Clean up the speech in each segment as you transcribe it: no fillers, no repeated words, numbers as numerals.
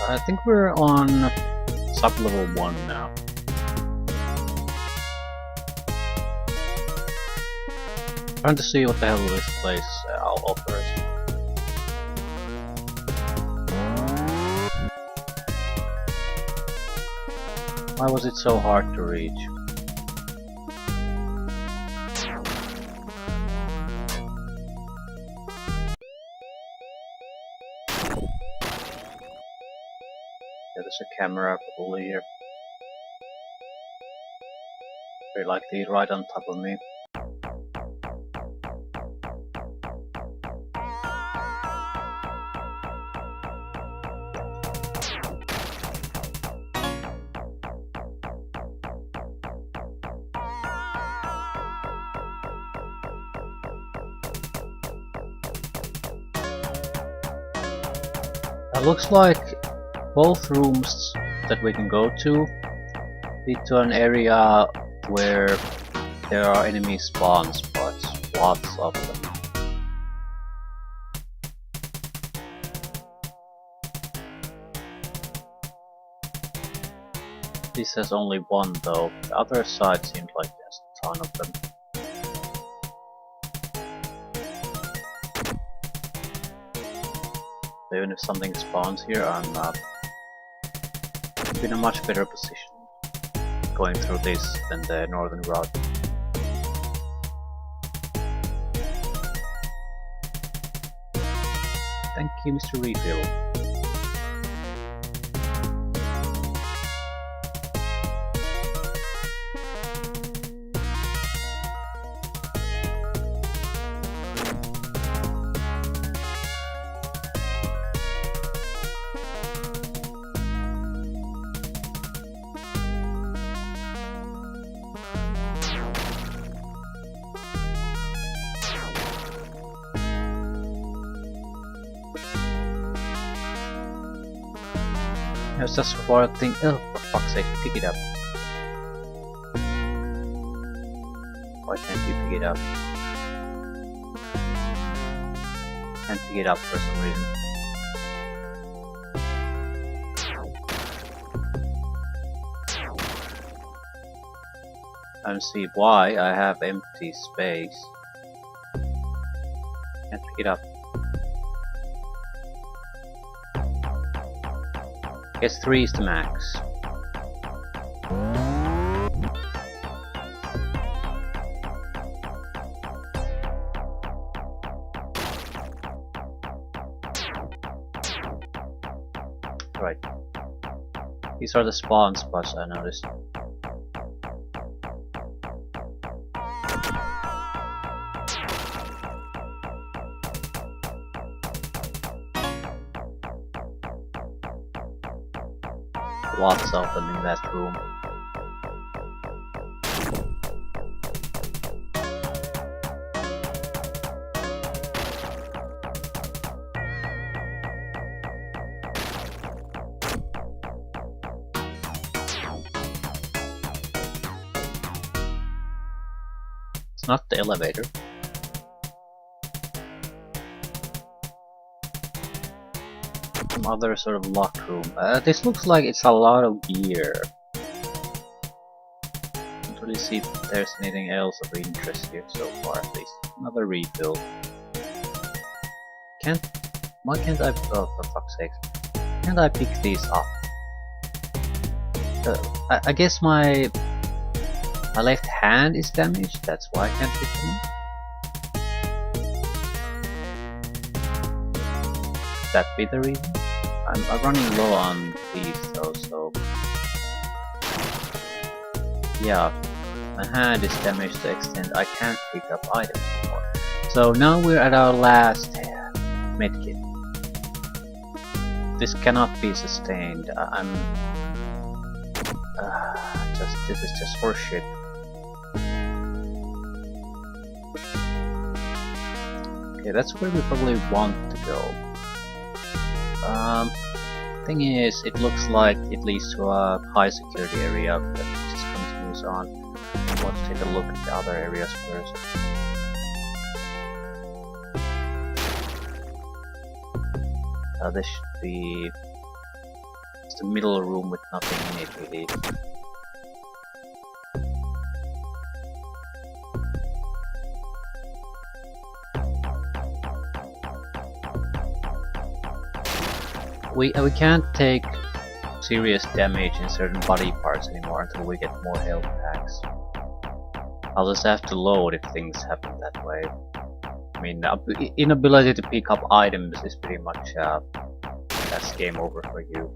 I think we're on sub-level 1 now. Trying to see what the hell this place offers. Why was it so hard to reach? There's a camera probably here. Very likely right on top of me. It looks like both rooms that we can go to lead to an area where there are enemy spawn spots, lots of them. This has only one though, the other side seems like there's a ton of them. Even if something spawns here, I'm in a much better position going through this than the northern route. Thank you, Mr. Refill. There's a squad thing. Oh, for fuck's sake, pick it up. Why can't you pick it up? Can't pick it up for some reason. I don't see why I have empty space. Can't pick it up. Guess 3 is the max. Right. These are the spawn spots I noticed. Lots of them in that room. It's not the elevator. Some other sort of locked room. This looks like it's a lot of gear. Can't really see if there's anything else of interest here so far, at least. Another rebuild. Why can't I? Oh, for fuck's sake! Can't I pick these up? I guess my left hand is damaged. That's why I can't pick them up. Could that be the reason? I'm running low on these though, so yeah, my hand is damaged to the extent I can't pick up items anymore. So now we're at our last medkit. This cannot be sustained. This is just horseshit. Okay, that's where we probably want to go. Thing is, it looks like it leads to a high security area that just continues on. I want to take a look at the other areas first. This should be just a middle room with nothing in it really. We can't take serious damage in certain body parts anymore until we get more health packs. I'll just have to load if things happen that way. I mean, inability to pick up items is pretty much that's game over for you.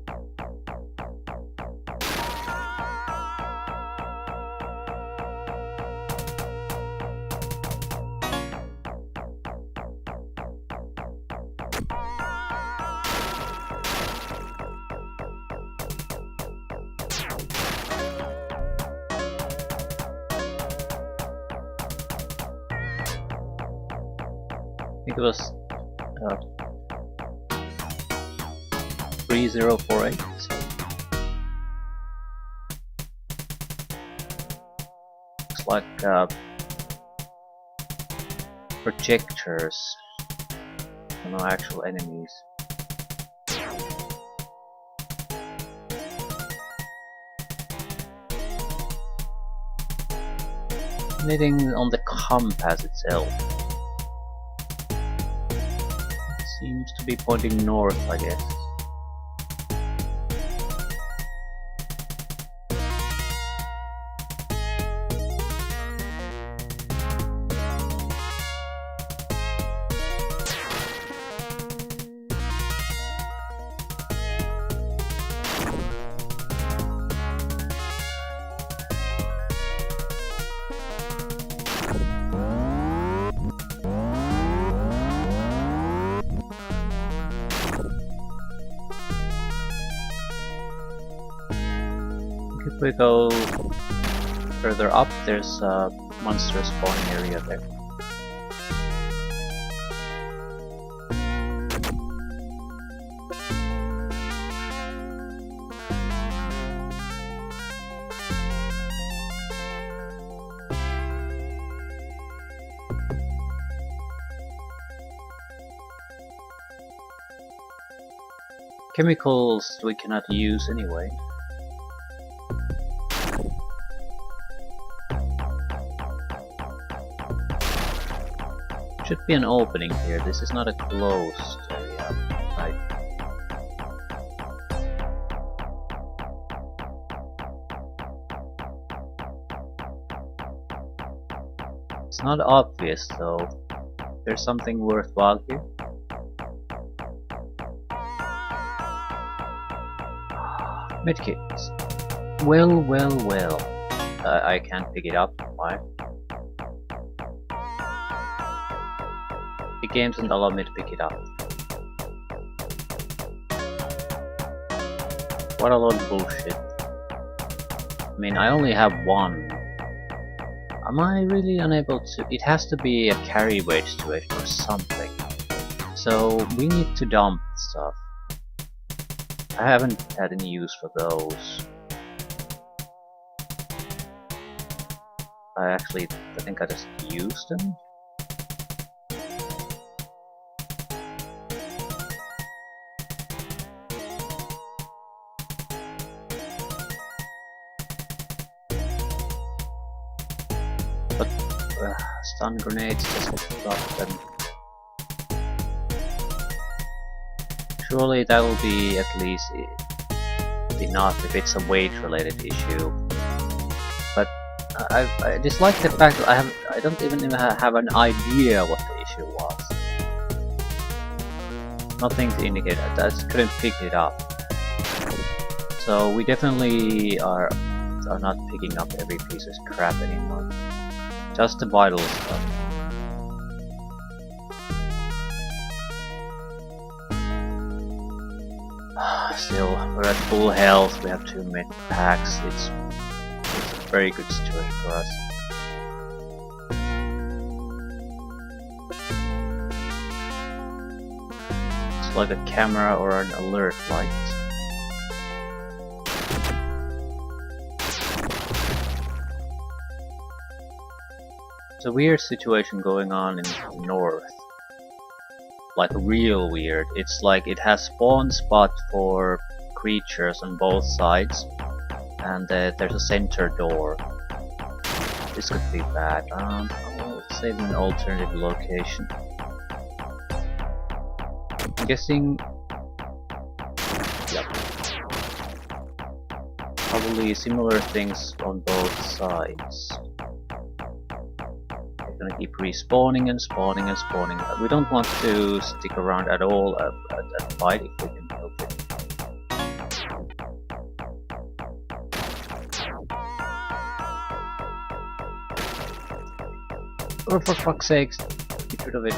I think it was 3048. Looks like projectors, no actual enemies. Anything on the compass itself seems to be pointing north, I guess. If we go further up, there's a monster spawning area there. Chemicals we cannot use anyway. Should be an opening here. This is not a closed area, right? It's not obvious though. There's something worthwhile here. Medkits. Well. I can't pick it up. Why? The game doesn't allow me to pick it up. What a load of bullshit. I mean, I only have one. Am I really unable to? It has to be a carry weight to it or something. So we need to dump stuff. I haven't had any use for those. I think I just used them. But stun grenades just drop them. Surely that will be at least enough if it's a weight related issue. But I dislike the fact that I don't even have an idea what the issue was. Nothing to indicate. I just couldn't pick it up. So we definitely are not picking up every piece of crap anymore. Just the vital stuff. Still, we're at full health, we have 2 mid packs, it's a very good situation for us. It's like a camera or an alert light. It's a weird situation going on in the north. Like real weird. It's like it has spawn spot for creatures on both sides, and there's a center door. This could be bad. I'll save an alternative location. I'm guessing. Yep. Probably similar things on both sides. We're gonna keep respawning and spawning and spawning. We don't want to stick around at all at fight if we can help it. Or for fuck's sakes, get rid of it.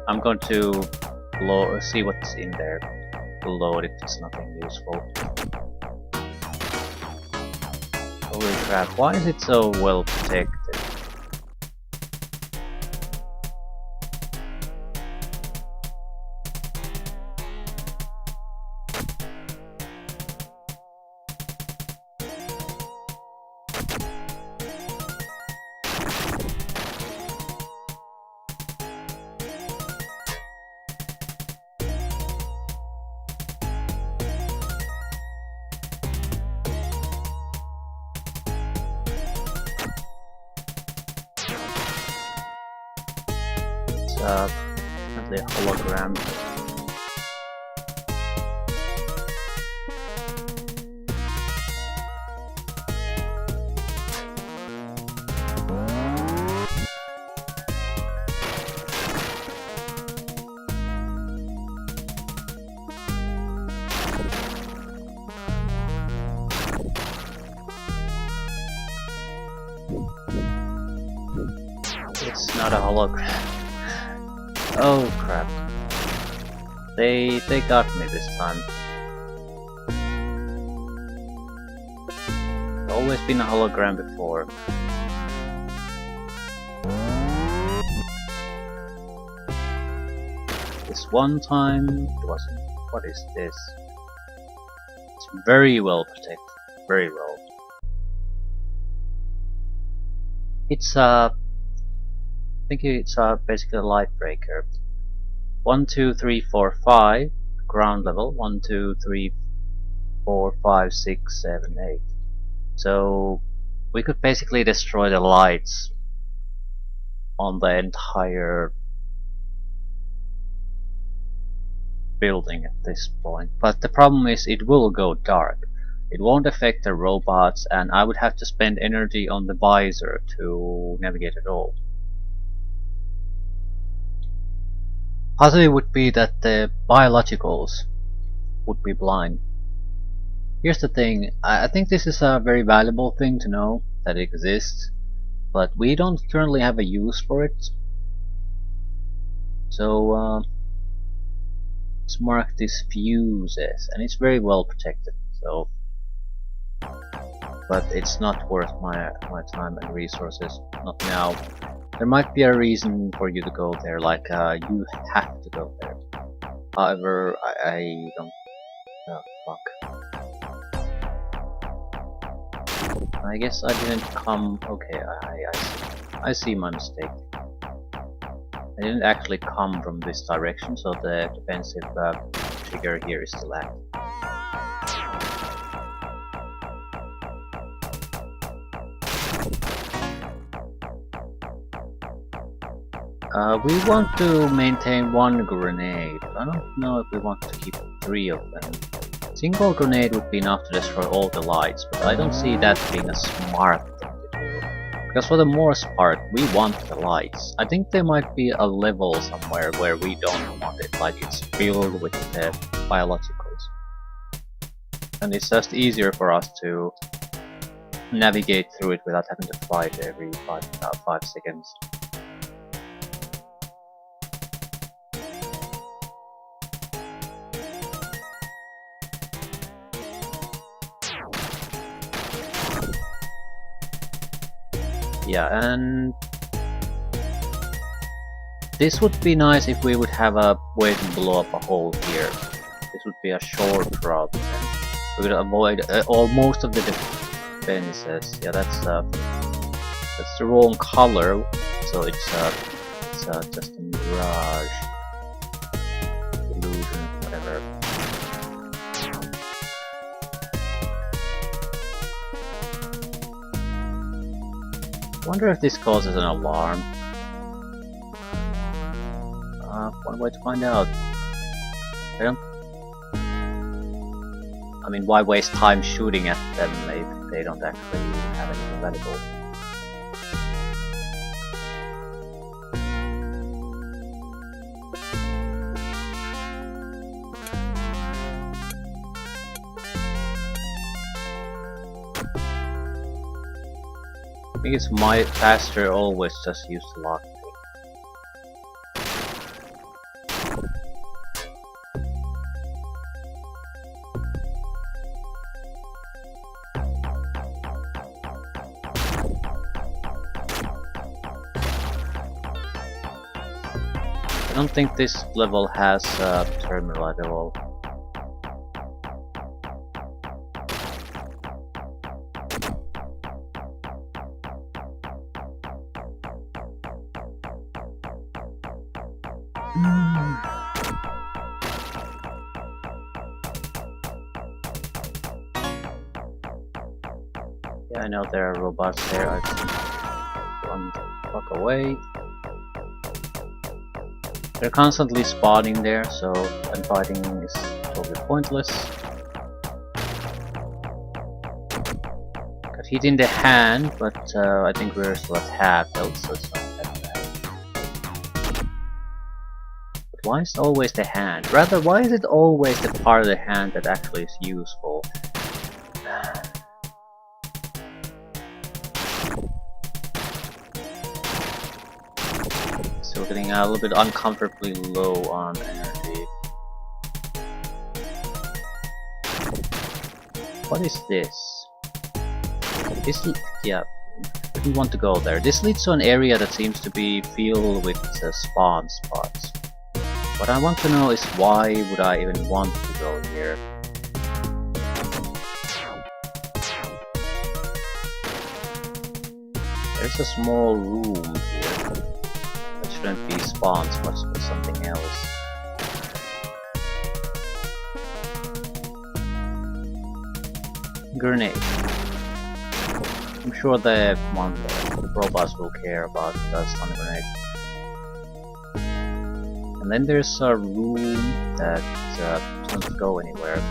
I'm going to see what's in there. Load if it's nothing useful. Holy crap, why is it so well protected? The hologram. It's not a hologram. Oh crap. They got me this time. Always been a hologram before. This one time it wasn't. What is this? It's very well protected. Very well. It's I think it's basically a light breaker. 1, 2, 3, 4, 5 ground level. 1, 2, 3, 4, 5, 6, 7, 8. So we could basically destroy the lights on the entire building at this point. But the problem is it will go dark. It won't affect the robots, and I would have to spend energy on the visor to navigate at all. Possibly would be that the biologicals would be blind. Here's the thing, I think this is a very valuable thing to know that it exists, but we don't currently have a use for it. So let's mark this fuses, and it's very well protected. So, but it's not worth my time and resources. Not now. There might be a reason for you to go there, like you have to go there. However, I don't. Oh fuck. I guess I didn't come. Okay, I see my mistake. I didn't actually come from this direction, so the defensive trigger here is still active. We want to maintain one grenade. I don't know if we want to keep 3 of them. Single grenade would be enough to destroy all the lights, but I don't see that being a smart thing to do. Because for the most part, we want the lights. I think there might be a level somewhere where we don't want it, like it's filled with the biologicals. And it's just easier for us to navigate through it without having to fight every 5 seconds. Yeah, and this would be nice if we would have a way to blow up a hole here. This would be a short route. We could avoid most of the defenses. Yeah, that's the wrong color, so it's just a mirage illusion. Wonder if this causes an alarm. One way to find out. I mean, why waste time shooting at them if they don't actually have anything valuable? I think it's my faster always just use the lockpick. I don't think this level has a terminal at all. Yeah, I know there are robots there. I can run the fuck away. They're constantly spawning there, so and fighting is totally pointless. Got hit in the hand, but I think we're still at half health, so it's not that bad. But why is it always the hand? Rather, why is it always the part of the hand that actually is useful? Still getting a little bit uncomfortably low on energy. What is this? Yeah, I didn't want to go there. This leads to an area that seems to be filled with spawn spots. What I want to know is why would I even want to go here? There's a small room here. That shouldn't be spawn spots, but something else. Grenade. I'm sure the robots will care about the stun grenade. And then there's a room that doesn't go anywhere.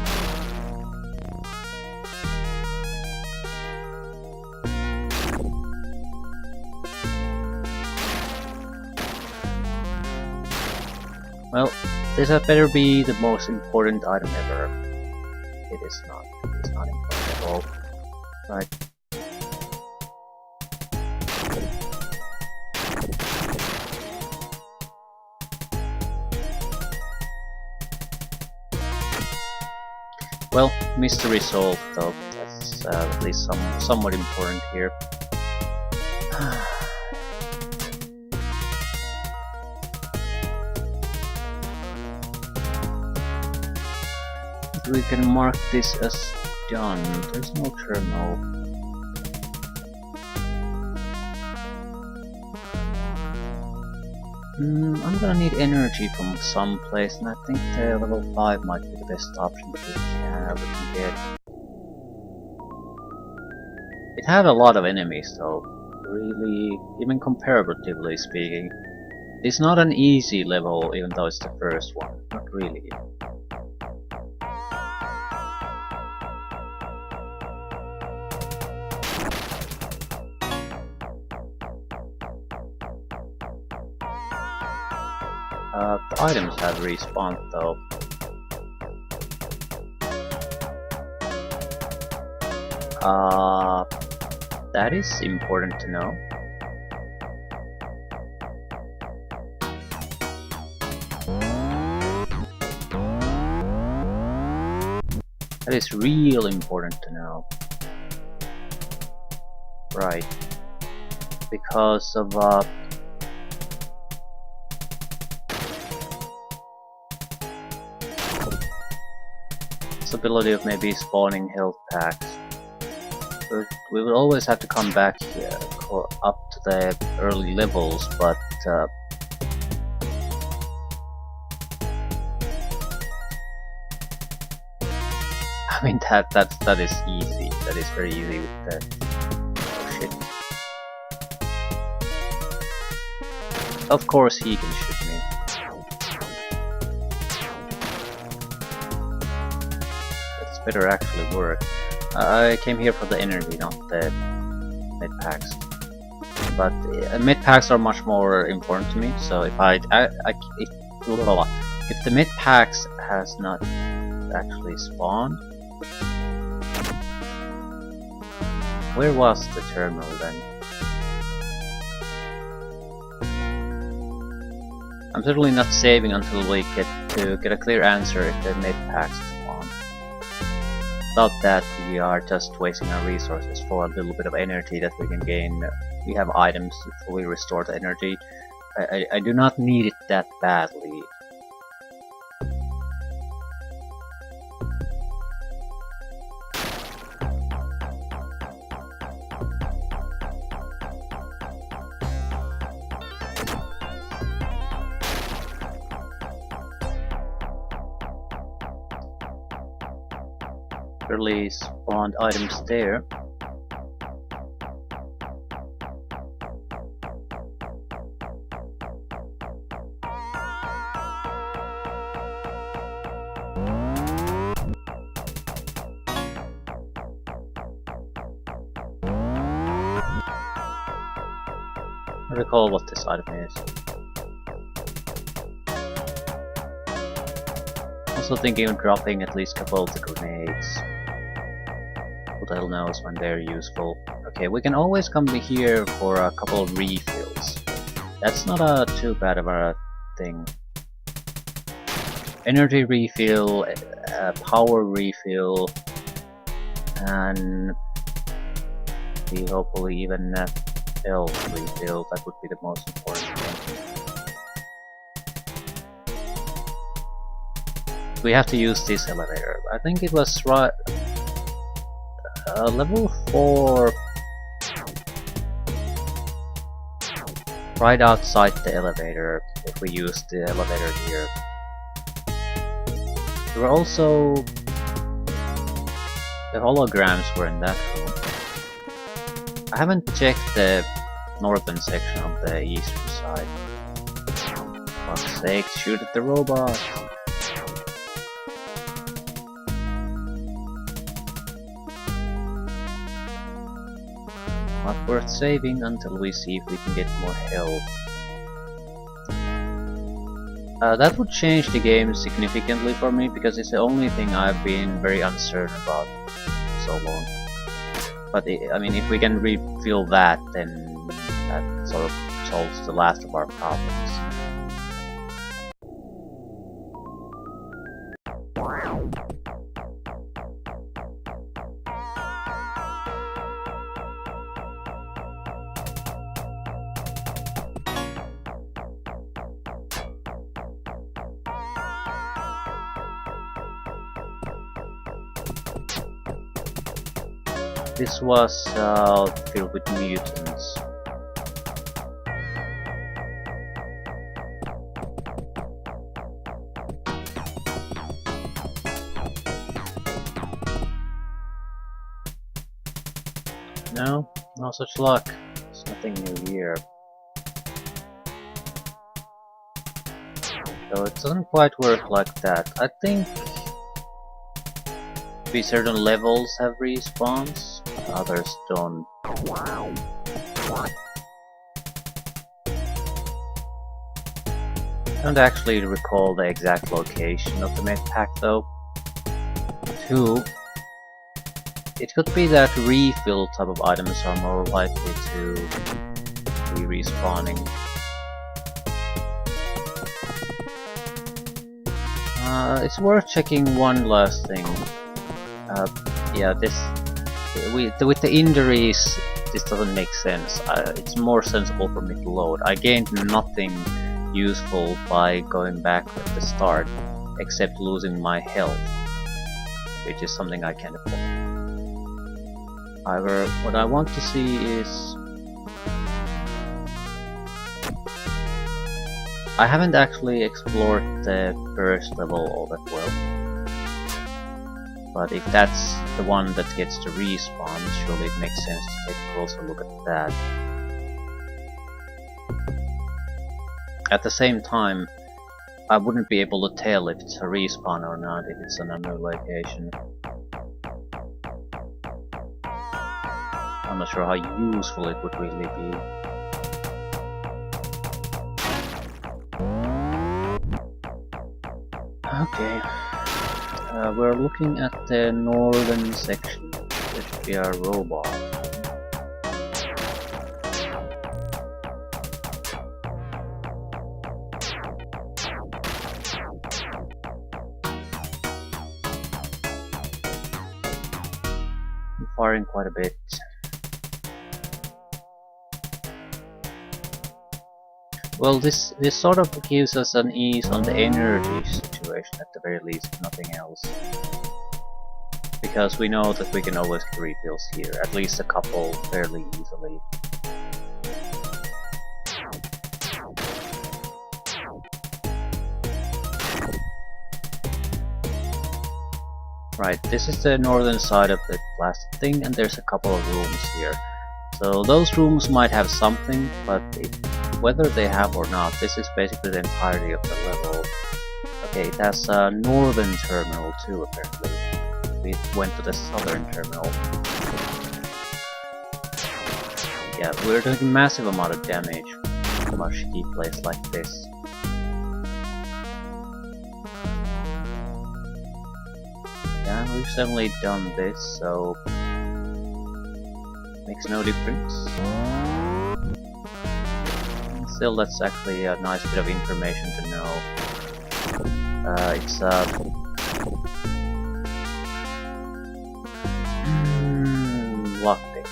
Well, this had better be the most important item ever. It is not. It is not important at all. Right. Well, mystery solved though. That's at least somewhat important here. We can mark this as done. There's no terminal. I'm gonna need energy from some place, and I think the level 5 might be the best option that we can get. It had a lot of enemies though, really, even comparatively speaking. It's not an easy level, even though it's the first one. Not really. The items have respawned though. That is important to know. That is real important to know. Right. Because of possibility of maybe spawning health packs. So we will always have to come back here up to the early levels, but I mean that is easy. That is very easy with the oh shit. Of course he can shoot me. That's better actually work. I came here for the energy, not the med packs. But med packs are much more important to me. So if if the med packs has not actually spawned, where was the terminal then? I'm certainly not saving until we get a clear answer if the med packs spawn. Without that, we are just wasting our resources for a little bit of energy that we can gain. We have items to fully restore the energy. I do not need it that badly. Really spawned items there. I recall what this item is. Also thinking of dropping at least a couple of the grenades. Who the hell knows when they're useful. Okay, we can always come here for a couple of refills. That's not too bad of a thing. Energy refill, power refill, and hopefully even health refill. That would be the most important thing. We have to use this elevator. I think it was level 4, right outside the elevator, if we use the elevator here. There were also the holograms were in that room. I haven't checked the northern section of the eastern side. For fuck's sake, shoot at the robot! Not worth saving until we see if we can get more health. That would change the game significantly for me, because it's the only thing I've been very uncertain about for so long. But I mean, if we can refill that, then that sort of solves the last of our problems. This was filled with mutants. No, no such luck. There's nothing new here. So it doesn't quite work like that. I think maybe certain levels have respawns, others don't. I don't actually recall the exact location of the med pack though. 2. It could be that refill type of items are more likely to be respawning. It's worth checking one last thing. Yeah, with the injuries, this doesn't make sense. It's more sensible for me to load. I gained nothing useful by going back at the start, except losing my health, which is something I can't afford. However, what I want to see is... I haven't actually explored the first level all that well. But if that's the one that gets to respawn, surely it makes sense to take a closer look at that. At the same time, I wouldn't be able to tell if it's a respawn or not, if it's on a new location. I'm not sure how useful it would really be. Okay. We're looking at the northern section. There should be a robot. I'm firing quite a bit. Well, this sort of gives us an ease on the energy situation at the very least, if nothing else. Because we know that we can always get refills here, at least a couple fairly easily. Right, this is the northern side of the plastic thing, and there's a couple of rooms here. So those rooms might have something, but whether they have or not, this is basically the entirety of the level. Okay, it has a northern terminal too, apparently. We went to the southern terminal. Yeah, we're doing a massive amount of damage from a shitty place like this. Yeah, we've certainly done this, so makes no difference. Still, that's actually a nice bit of information to know. It's lockpick.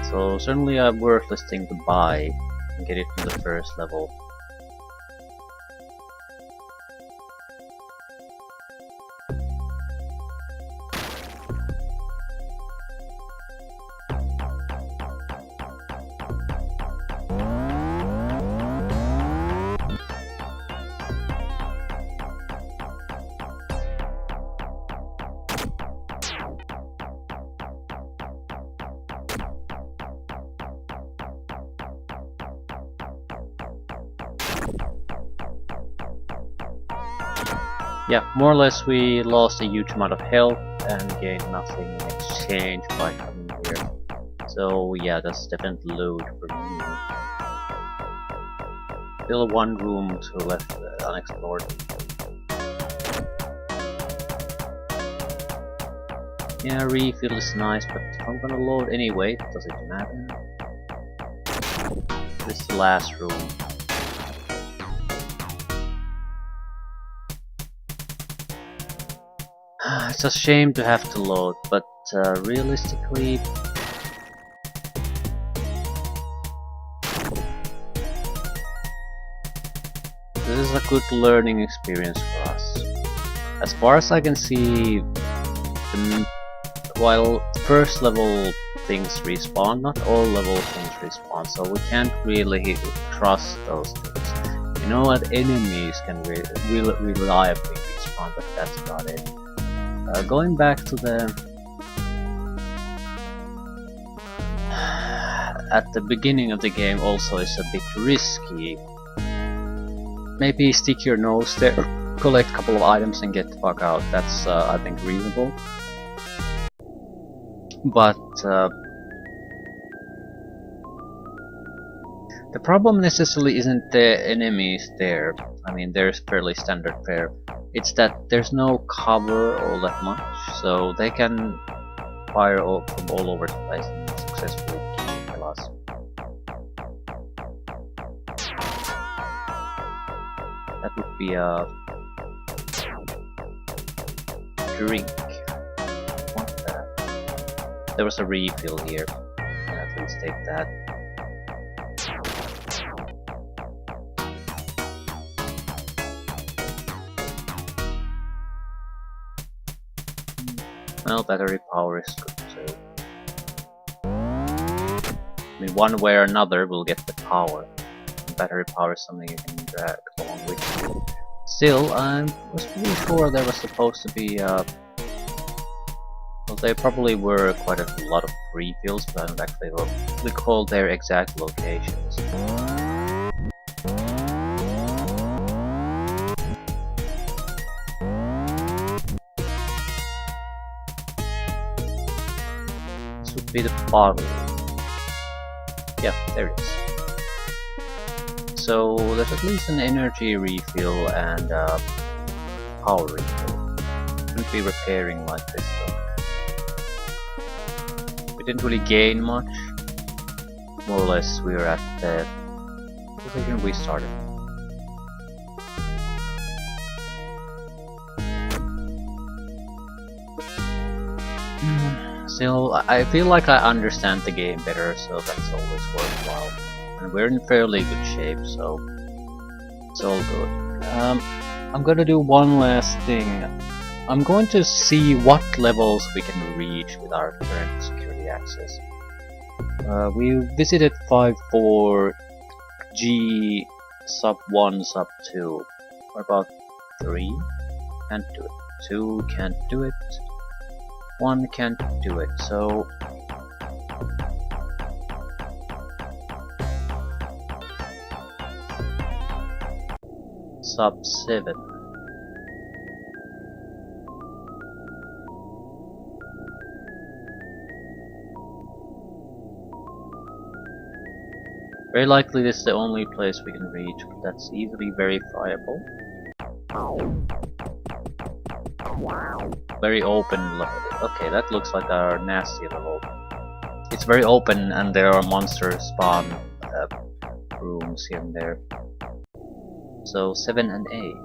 So certainly a worthless thing to buy and get it from the first level. Yeah, more or less we lost a huge amount of health and gained nothing in exchange by coming here. So yeah, that's definitely loot for me. Still one room to left unexplored. Yeah, refill is nice, but if I'm gonna load anyway, does it matter? This is the last room. It's a shame to have to load, but realistically, this is a good learning experience for us. As far as I can see, while first level things respawn, not all level things respawn, so we can't really trust those things. You know what, enemies can reliably respawn, but that's about it. Going back to the at the beginning of the game also is a bit risky. Maybe stick your nose there, collect a couple of items and get the fuck out. That's I think reasonable. But the problem necessarily isn't the enemies there. I mean, there's fairly standard fare. It's that there's no cover all that much, so they can fire from all over the place and successfully kill us. That would be a drink. Want that? There was a refill here. Yeah, please take that. Well, battery power is good too. I mean, one way or another we'll get the power. Battery power is something you can drag along with you. Still, I was pretty sure there was supposed to be well, there probably were quite a lot of refills, but I don't actually recall their exact locations. be the bottle. Yeah, there it is. So there's at least an energy refill and power refill. Shouldn't be repairing like this though. We didn't really gain much. More or less we were at the position we started. Still, I feel like I understand the game better, so that's always worthwhile. And we're in fairly good shape, so it's all good. I'm gonna do one last thing. I'm going to see what levels we can reach with our current security access. We visited 5-4, G, sub 1, sub 2. What about 3? Can't do it. 2 can't do it. 1 can't do it, so sub 7. Very likely this is the only place we can reach, but that's easily verifiable. Very open level. Okay, that looks like our nasty level. It's very open and there are monster spawn rooms here and there. So 7 and 8.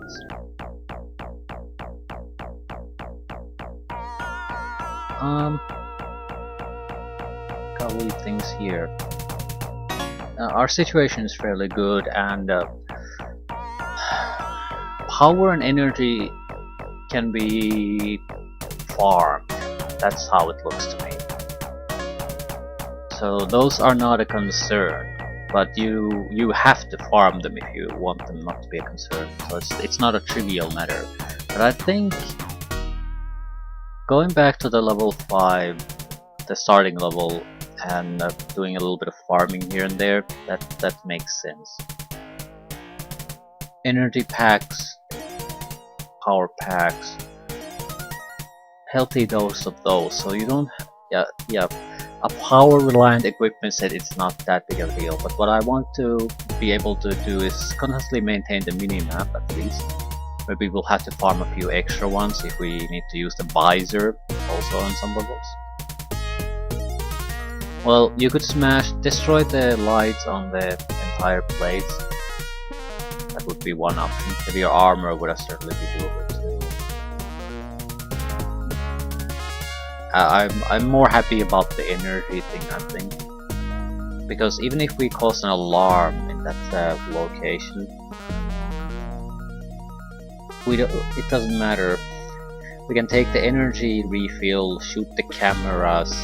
Gotta leave things here. Our situation is fairly good and power and energy can be farmed. That's how it looks to me. So those are not a concern, but you have to farm them if you want them not to be a concern. So it's not a trivial matter. But I think going back to the level 5, the starting level, and doing a little bit of farming here and there, that makes sense. Energy packs, power packs, healthy dose of those, so you don't, yeah, a power reliant equipment set, it's not that big of a deal, but what I want to be able to do is constantly maintain the minimap at least. Maybe we'll have to farm a few extra ones if we need to use the visor also on some levels. Well, you could destroy the lights on the entire place. That would be one option. Maybe your armor would have certainly be doable too. I'm more happy about the energy thing, I think. Because even if we cause an alarm in that location, it doesn't matter. We can take the energy refill, shoot the cameras,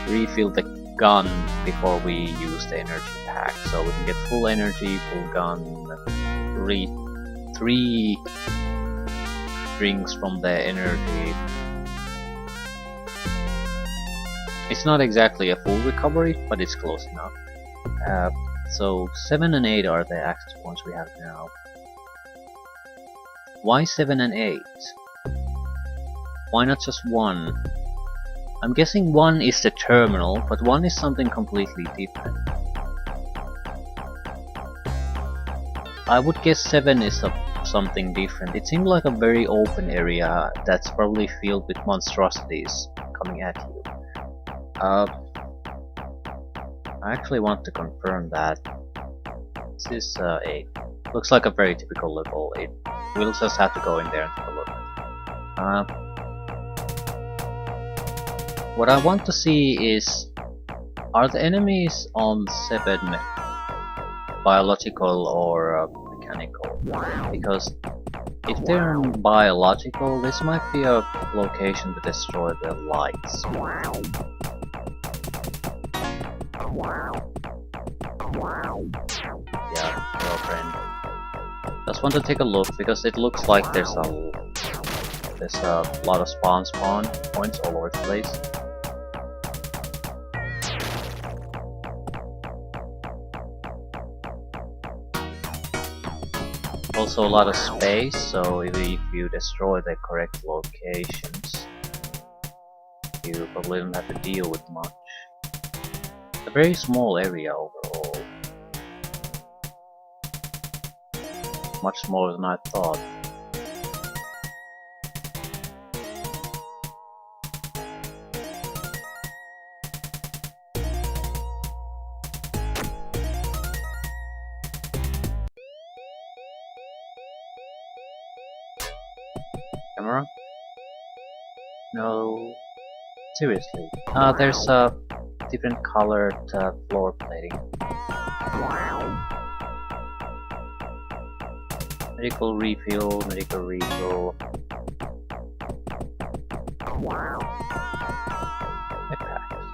refill the gun before we use the energy pack, so we can get full energy, full gun, 3 drinks from the energy. It's not exactly a full recovery, but it's close enough. So 7 and 8 are the access points we have now. Why 7 and 8? Why not just 1? I'm guessing 1 is the terminal, but 1 is something completely different. I would guess 7 is something different. It seemed like a very open area that's probably filled with monstrosities coming at you. I actually want to confirm that. This is 8. Looks like a very typical level 8. We'll just have to go in there and take a look. What I want to see is, are the enemies on 7 biological or mechanical? Because if they're biological, this might be a location to destroy the lights. Yeah, girlfriend. Just want to take a look because it looks like there's a lot of spawn points all over the place. Also a lot of space, so if you destroy the correct locations, you probably don't have to deal with much. a very small area overall. Much smaller than I thought. Camera? No. Seriously. There's a different colored floor plating. Medical refill, medical refill. Backpacks.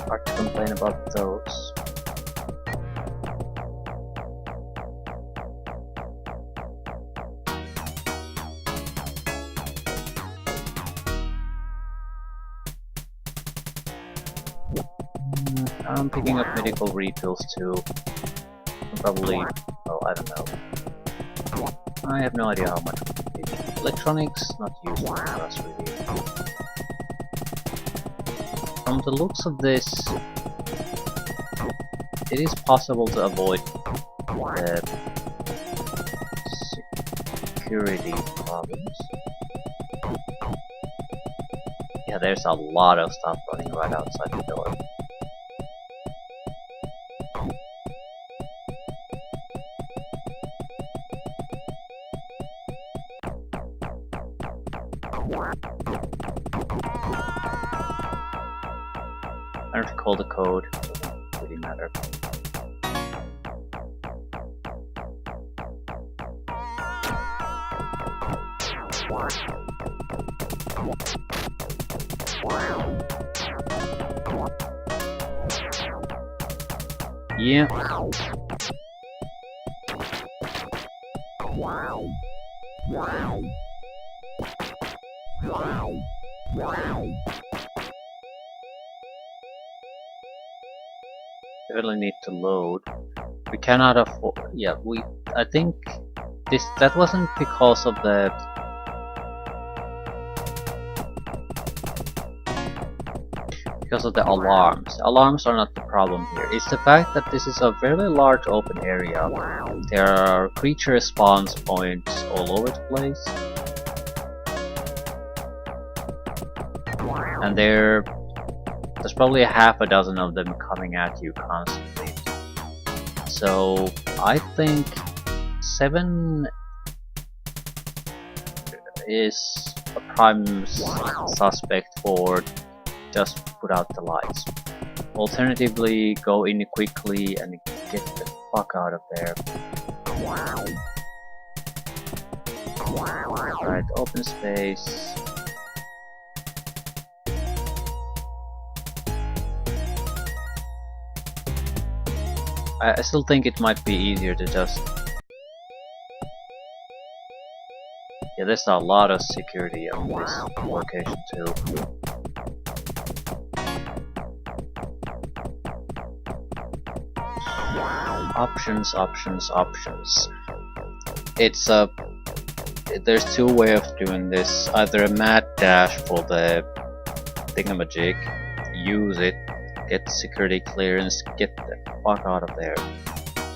Hard to complain about those. I'm picking up medical refills too. Probably, well, I don't know. I have no idea how much it would be. Electronics, not useful for us really. From the looks of this, it is possible to avoid the security problems. Yeah, there's a lot of stuff running right outside the door. I don't recall the code, doesn't really matter. Yeah. Definitely need to load. We cannot afford. Yeah, I think that wasn't because of the. Because of the alarms. Alarms are not the problem here. It's the fact that this is a very large open area. There are creature spawn points all over the place. And there's probably a half a dozen of them coming at you constantly. So I think 7 is a prime suspect for just put out the lights. Alternatively, go in quickly and get the fuck out of there. Right, open space. I still think it might be easier to just... Yeah, there's a lot of security on this location too. Options, options, options. It's a... There's 2 ways of doing this. Either a mad dash for the thingamajig, use it, get security clearance, get the fuck out of there.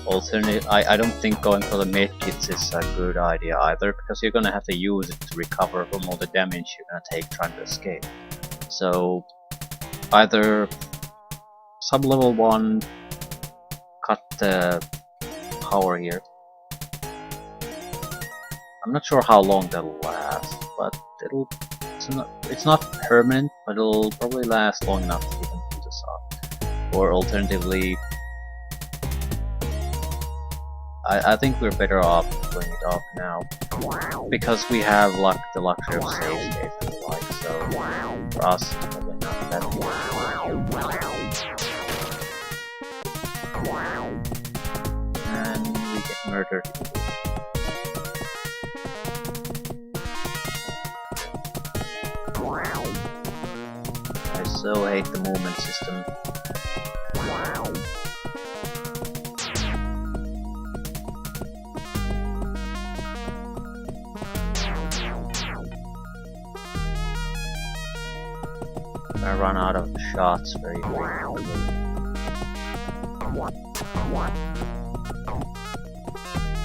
Alternate, I don't think going for the medkits is a good idea either, because you're gonna have to use it to recover from all the damage you're gonna take trying to escape. So either sub-level 1, cut the power here. I'm not sure how long that'll last, but it's not permanent, but it'll probably last long enough to even put this up. Or alternatively, I think we're better off putting it off now, because we have the luxury of save states and the like, so for us it's probably not that good. And we get murdered. I so hate the movement system. run out of shots very quickly.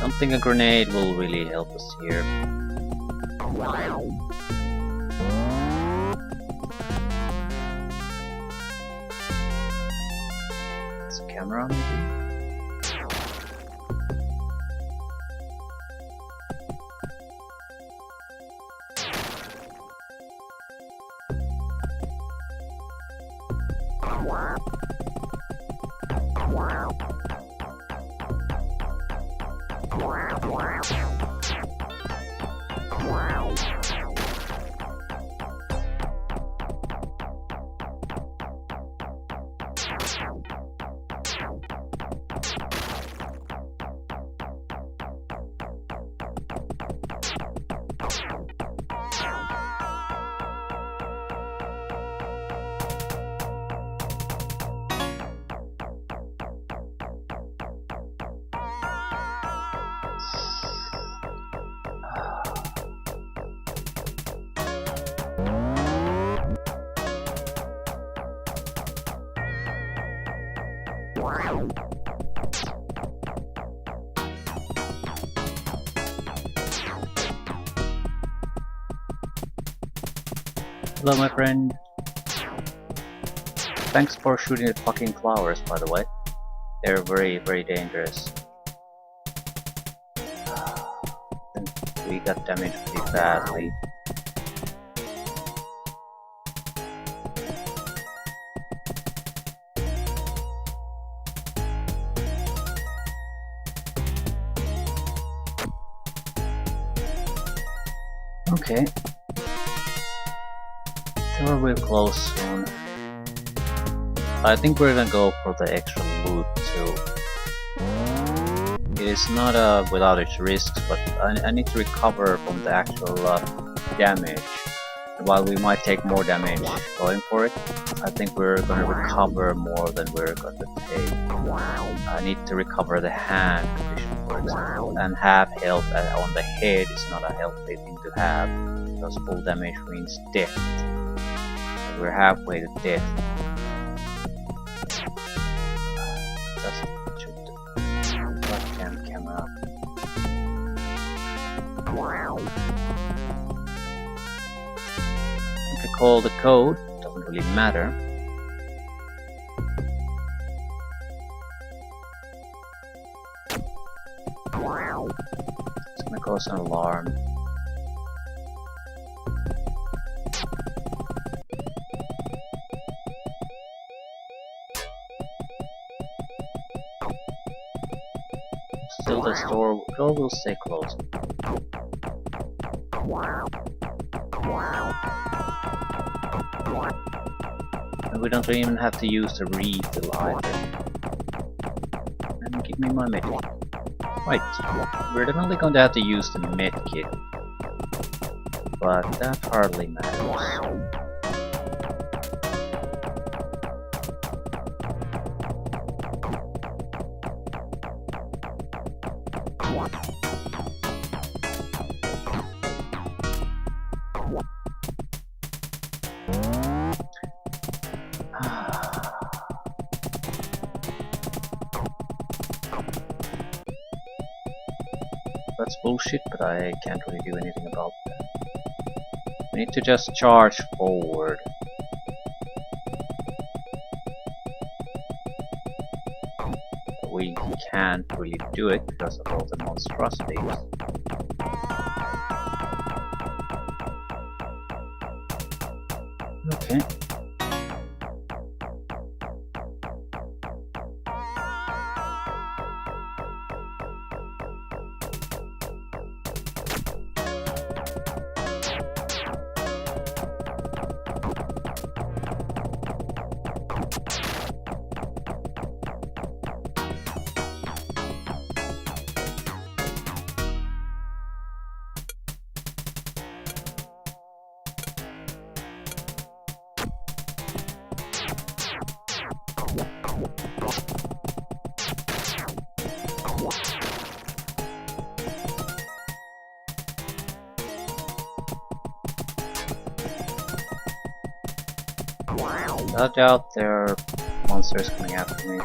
Don't think a grenade will really help us here. It's a camera maybe? Hello, my friend. Thanks for shooting the fucking flowers, by the way. They're very, very dangerous. And we got damaged pretty badly. Okay. Sure, we're close soon. I think we're gonna go for the extra loot too. It is not without its risks, but I need to recover from the actual damage. And while we might take more damage going for it, I think we're gonna recover more than we're gonna take. I need to recover the hand condition, for example, and half health on the head is not a healthy thing to have, because full damage means death. We're halfway to death. Just shoot the webcam camera. You can call the code, doesn't really matter. It's gonna cause an alarm. Still the door will stay closed. And we don't even have to use the refill either. And give me my medkit. Right, we're definitely going to have to use the medkit, but that hardly matters. That's bullshit, but I can't really do anything about that. We need to just charge forward. But we can't really do it because of all the monstrosities. Okay. Without doubt, there are monsters coming after me.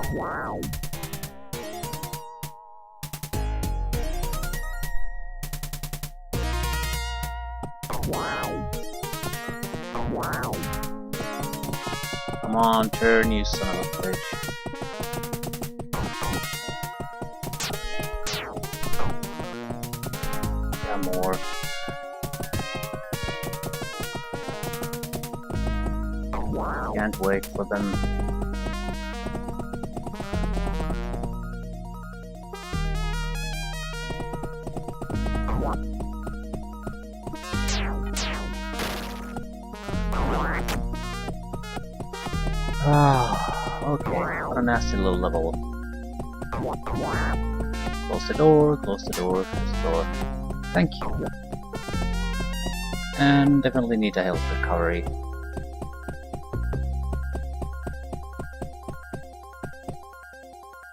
Come on, turn, you son of a bitch. Yeah, more. Can't wait for them. Ah, okay, what a nasty little level. Close the door, close the door, close the door. Thank you. And definitely need a health recovery.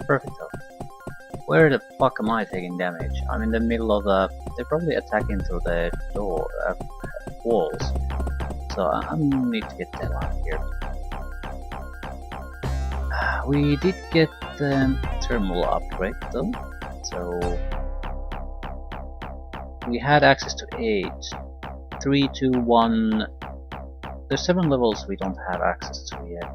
Perfect health. Where the fuck am I taking damage? I'm in the middle of the... They're probably attacking through the door, walls. So I need to get them out of here. We did get the thermal upgrade though, so we had access to 8, 3, 2, 1. There's 7 levels we don't have access to yet,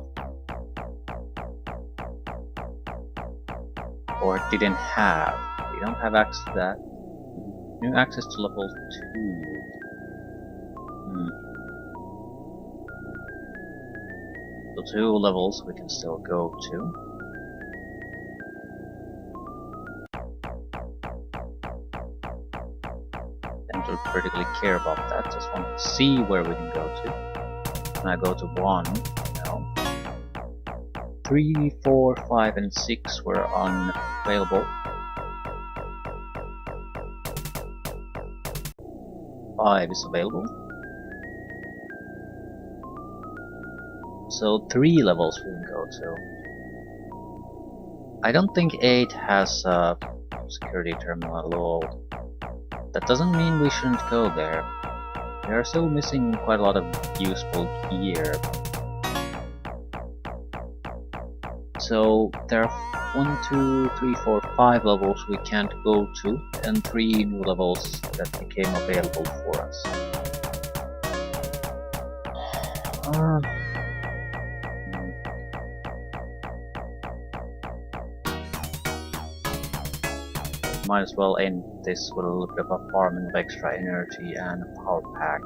or didn't have. We don't have access to that. New access to level 2. So 2 levels we can still go to. Don't particularly care about that, just want to see where we can go to. When I go to 1, no. 3, 4, 5 and 6 were unavailable. 5 is available. So 3 levels we can go to. I don't think 8 has a security terminal at all. That doesn't mean we shouldn't go there. We are still missing quite a lot of useful gear. So there are 1, 2, 3, 4, 5 levels we can't go to, and 3 new levels that became available for us. Might as well end this with a little bit of a farming of extra energy and a power pack.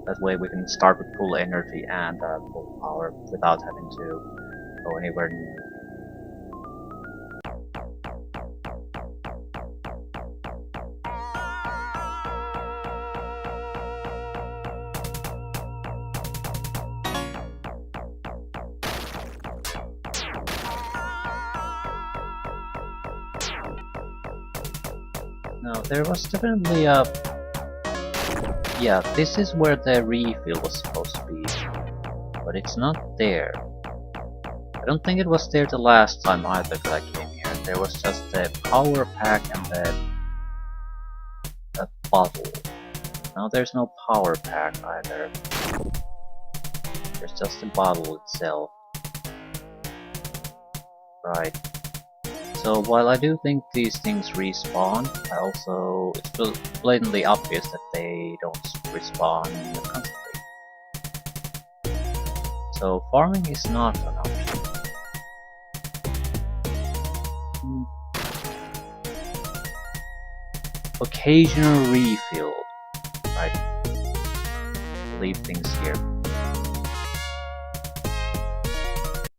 That way we can start with full energy and full power without having to go anywhere new. No, there was definitely a... Yeah, this is where the refill was supposed to be, but it's not there. I don't think it was there the last time either that I came here. There was just the power pack and the bottle. Now there's no power pack either. There's just the bottle itself. Right. So while I do think these things respawn, it's blatantly obvious that they don't respawn constantly. So farming is not an option. Occasional refill. Right. Leave things here.